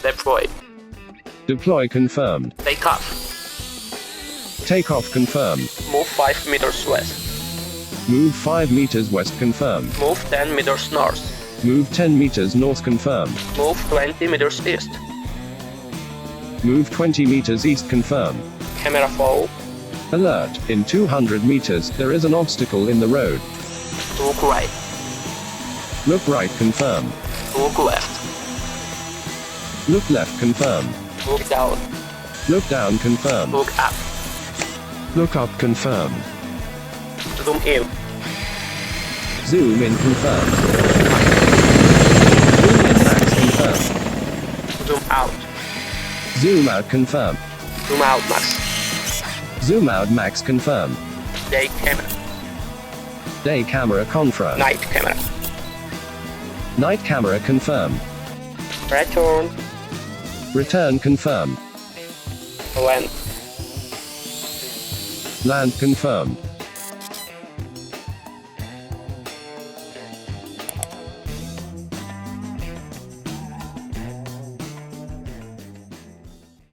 Deploy. Deploy confirmed. Take off. Takeoff confirmed. Move 5 meters west. Move 5 meters west confirmed. Move 10 meters north. Move 10 meters north confirmed. Move 20 meters east. Move 20 meters east confirmed. Camera follow. Alert, in 200 meters, there is an obstacle in the road. Look right. Look right confirmed. Look left. Look left confirmed. Look down. Look down confirmed. Look up. Look up confirmed. Zoom in. Zoom in confirmed. Zoom in max confirmed. Zoom out. Zoom out confirmed. Zoom out max. Zoom out max confirmed. Day camera. Day camera confirmed. Night camera. Night camera confirmed. Return. Return confirmed. Land. Land confirmed.